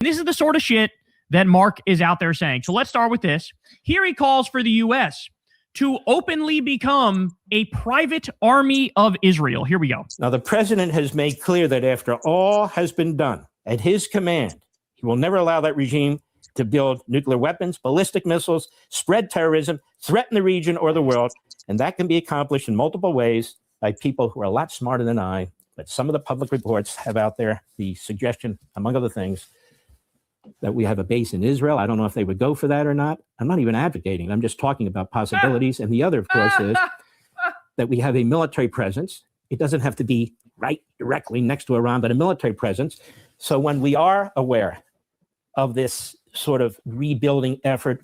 This is the sort of shit that Mark is out there saying. So let's start with this. Here he calls for the U.S. to openly become a private army of Israel. Here we go. Now, the president has made clear that after all has been done at his command, he will never allow that regime to build nuclear weapons, ballistic missiles, spread terrorism, threaten the region or the world. And that can be accomplished in multiple ways by people who are a lot smarter than I. But some of the public reports have out there the suggestion, among other things, that we have a base in Israel. I don't know if they would go for that or not. I'm not even advocating. I'm just talking about possibilities. And the other, of course, is that we have a military presence. It doesn't have to be right directly next to Iran, but a military presence. So when we are aware of this sort of rebuilding effort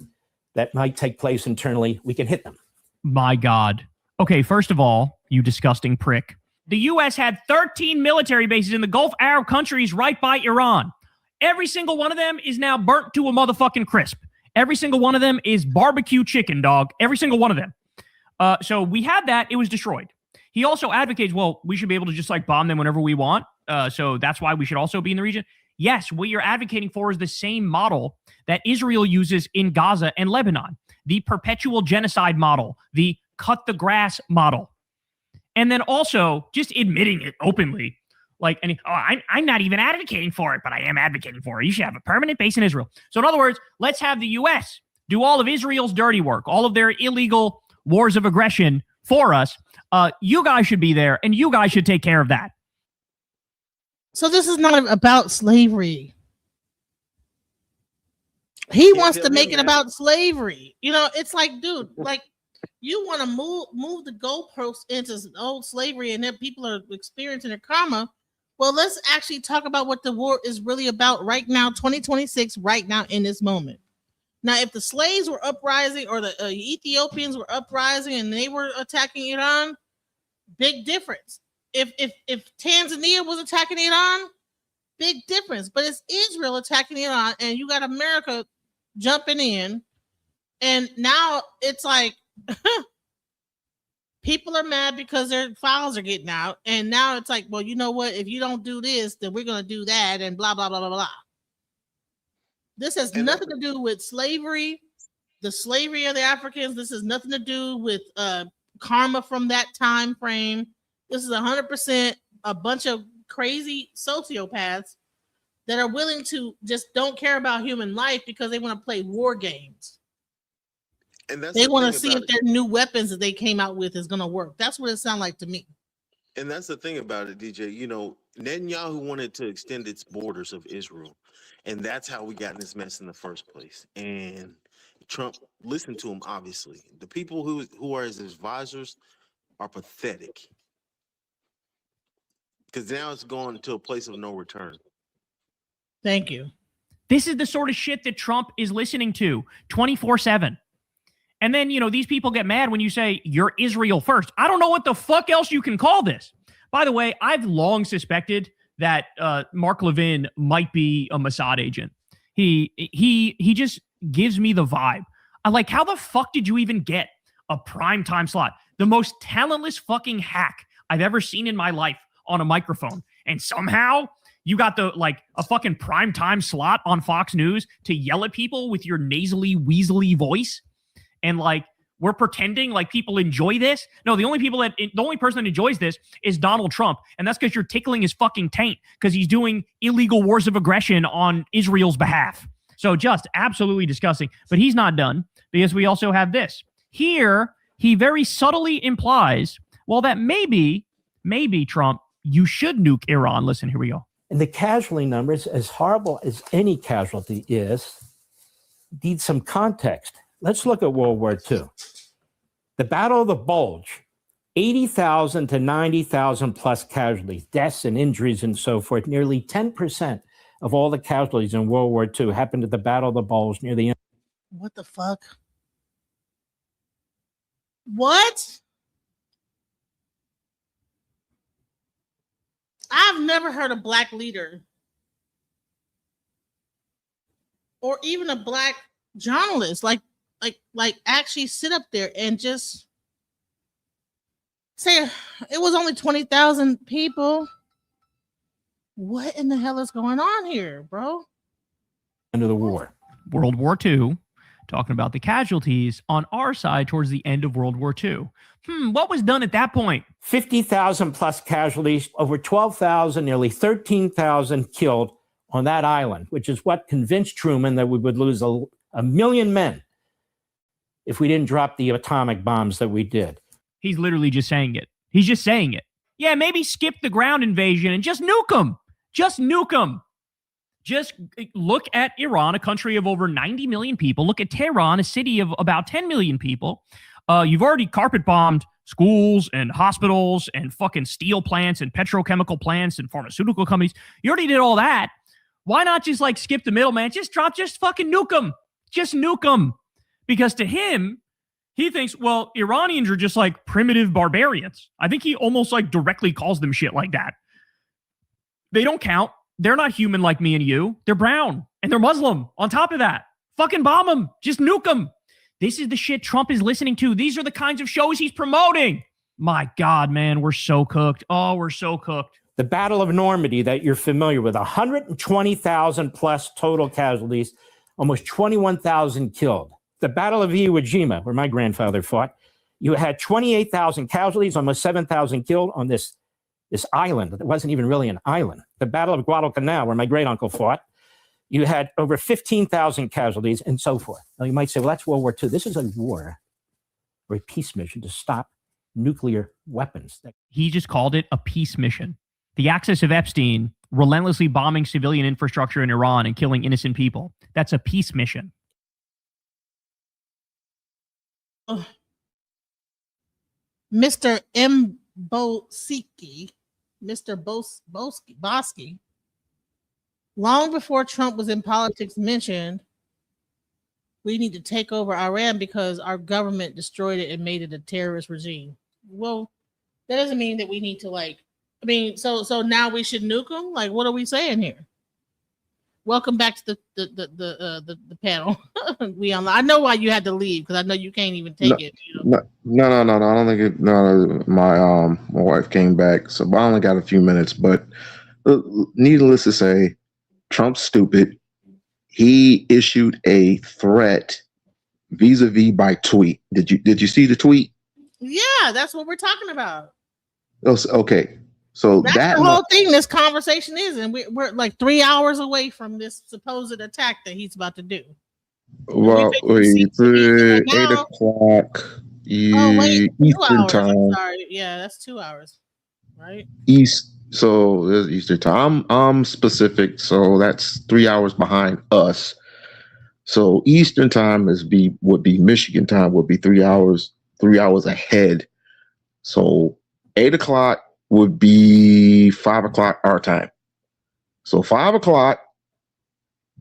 that might take place internally, we can hit them. My God. Okay, first of all, you disgusting prick. The U.S. had 13 military bases in the Gulf Arab countries right by Iran. Every single one of them is now burnt to a motherfucking crisp. Every single one of them is barbecue chicken, dog. Every single one of them. So we had that. It was destroyed. He also advocates, well, we should be able to just like bomb them whenever we want. So that's why we should also be in the region. Yes, what you're advocating for is the same model that Israel uses in Gaza and Lebanon. The perpetual genocide model. The cut the grass model. And then also just admitting it openly. Like, I'm not even advocating for it, but I am advocating for it. You should have a permanent base in Israel. So in other words, let's have the U.S. do all of Israel's dirty work, all of their illegal wars of aggression for us. You guys should be there, and you guys should take care of that. So this is not about slavery. He wants to make it about slavery. You know, it's like, dude, like you want to move the goalposts into old slavery, and then people are experiencing their karma. Well, let's actually talk about what the war is really about right now, 2026, right now in this moment. Now, if the slaves were uprising or the Ethiopians were uprising and they were attacking Iran, big difference. If Tanzania was attacking Iran, big difference. But it's Israel attacking Iran, and you got America jumping in, and now it's like people are mad because their files are getting out, and now it's like, well, you know what? If you don't do this, then we're going to do that, and blah blah blah blah blah. This has nothing to do with slavery, the slavery of the Africans. This has nothing to do with karma from that time frame. This is 100% a bunch of crazy sociopaths that are willing to just don't care about human life because they want to play war games. And they want to see if their new weapons that they came out with is going to work. That's what it sounds like to me. And that's the thing about it, DJ. You know, Netanyahu wanted to extend its borders of Israel. And that's how we got in this mess in the first place. And Trump listened to him, obviously. The people who are his advisors are pathetic. Because now it's gone to a place of no return. Thank you. This is the sort of shit that Trump is listening to 24/7. And then, you know, these people get mad when you say you're Israel first. I don't know what the fuck else you can call this. By the way, I've long suspected that Mark Levin might be a Mossad agent. He just gives me the vibe. I'm like, how the fuck did you even get a primetime slot? The most talentless fucking hack I've ever seen in my life on a microphone. And somehow you got a fucking primetime slot on Fox News to yell at people with your nasally, weaselly voice. And like, we're pretending like people enjoy this. No, the only person that enjoys this is Donald Trump. And that's because you're tickling his fucking taint because he's doing illegal wars of aggression on Israel's behalf. So just absolutely disgusting. But he's not done because we also have this. Here, he very subtly implies, well, that maybe Trump, you should nuke Iran. Listen, here we go. And the casualty numbers, as horrible as any casualty is, need some context. Let's look at World War II. The Battle of the Bulge, 80,000 to 90,000 plus casualties, deaths and injuries and so forth. Nearly 10% of all the casualties in World War II happened at the Battle of the Bulge near the end. What the fuck? What? I've never heard a black leader or even a black journalist like actually sit up there and just say it was only 20,000 people. What in the hell is going on here, bro? end of the war. World War II, talking about the casualties on our side towards the end of World War II. What was done at that point? 50,000 plus casualties, over 12,000, nearly 13,000 killed on that island, which is what convinced Truman that we would lose a million men if we didn't drop the atomic bombs that we did. He's literally just saying it. He's just saying it. Yeah, maybe skip the ground invasion and just nuke them. Just nuke them. Just look at Iran, a country of over 90 million people. Look at Tehran, a city of about 10 million people. You've already carpet bombed schools and hospitals and fucking steel plants and petrochemical plants and pharmaceutical companies. You already did all that. Why not just like skip the middleman? Just fucking nuke them. Just nuke them. Because to him, he thinks, well, Iranians are just like primitive barbarians. I think he almost like directly calls them shit like that. They don't count. They're not human like me and you. They're brown and they're Muslim. On top of that, fucking bomb them. Just nuke them. This is the shit Trump is listening to. These are the kinds of shows he's promoting. My God, man, we're so cooked. Oh, we're so cooked. The Battle of Normandy that you're familiar with, 120,000 plus total casualties, almost 21,000 killed. The Battle of Iwo Jima, where my grandfather fought, you had 28,000 casualties, almost 7,000 killed on this island. It wasn't even really an island. The Battle of Guadalcanal, where my great uncle fought, you had over 15,000 casualties and so forth. Now you might say, well, that's World War II. This is a war or a peace mission to stop nuclear weapons. He just called it a peace mission. The axis of Epstein, relentlessly bombing civilian infrastructure in Iran and killing innocent people. That's a peace mission. Mr. Bosky, Bosky, long before Trump was in politics, mentioned we need to take over Iran because our government destroyed it and made it a terrorist regime. Well, that doesn't mean that we need to so now we should nuke them? Like, what are we saying here? Welcome back to the panel. I know why you had to leave because I know you can't even take it. You know? No. I don't think it. No, my wife came back, so I only got a few minutes. But needless to say, Trump's stupid. He issued a threat vis-a-vis by tweet. Did you see the tweet? Yeah, that's what we're talking about. Oh, okay. So that's the whole thing this conversation is, and we're like 3 hours away from this supposed attack that he's about to do. Well, 8 o'clock Eastern time. Sorry, yeah, that's 2 hours, right? So there's Eastern time. I'm specific, so that's 3 hours behind us. So Eastern time would be Michigan time, would be 3 hours ahead. So 8 o'clock would be 5 o'clock our time. So 5 o'clock,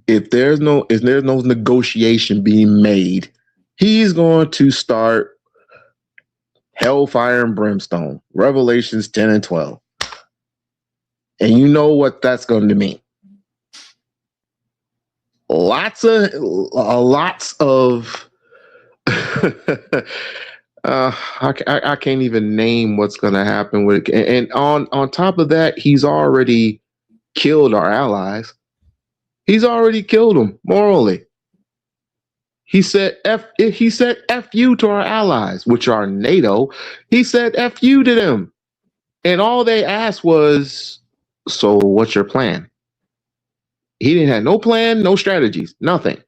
if there's no negotiation being made, he's going to start hellfire and brimstone, Revelations 10 and 12. And you know what that's going to mean. Lots of I can't even name what's going to happen with it. And on top of that, he's already killed our allies. He's already killed them morally. He said F you to our allies, which are NATO. He said F you to them. And all they asked was, so what's your plan? He didn't have no plan, no strategies, nothing.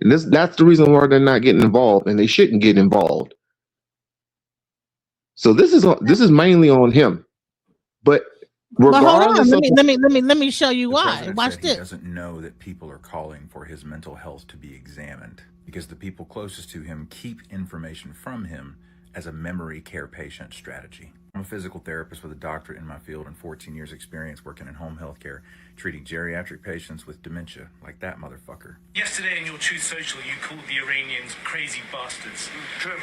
And that's the reason why they're not getting involved, and they shouldn't get involved. So this is mainly on him. But regardless, hold on, let me show you why. Watch this. He doesn't know that people are calling for his mental health to be examined because the people closest to him keep information from him as a memory care patient strategy. I'm a physical therapist with a doctorate in my field and 14 years experience working in home health care, treating geriatric patients with dementia, like that motherfucker. Yesterday in your Truth Social, you called the Iranians crazy bastards. True.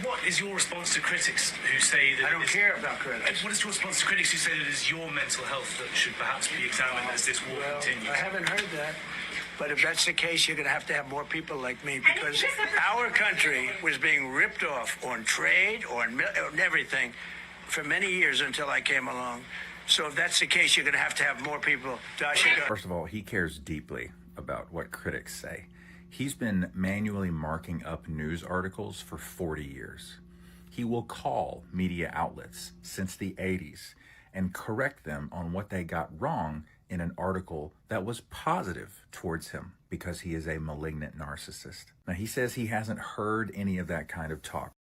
What is your response to critics who say that... I don't care about critics. What is your response to critics who say that it is your mental health that should perhaps be examined as this war continues? I haven't heard that. But if that's the case, you're going to have more people like me, because our country was being ripped off on trade, on everything for many years until I came along. So if that's the case, you're going to have more people. First of all, he cares deeply about what critics say. He's been manually marking up news articles for 40 years. He will call media outlets since the 80s and correct them on what they got wrong in an article that was positive towards him because he is a malignant narcissist. Now, he says he hasn't heard any of that kind of talk.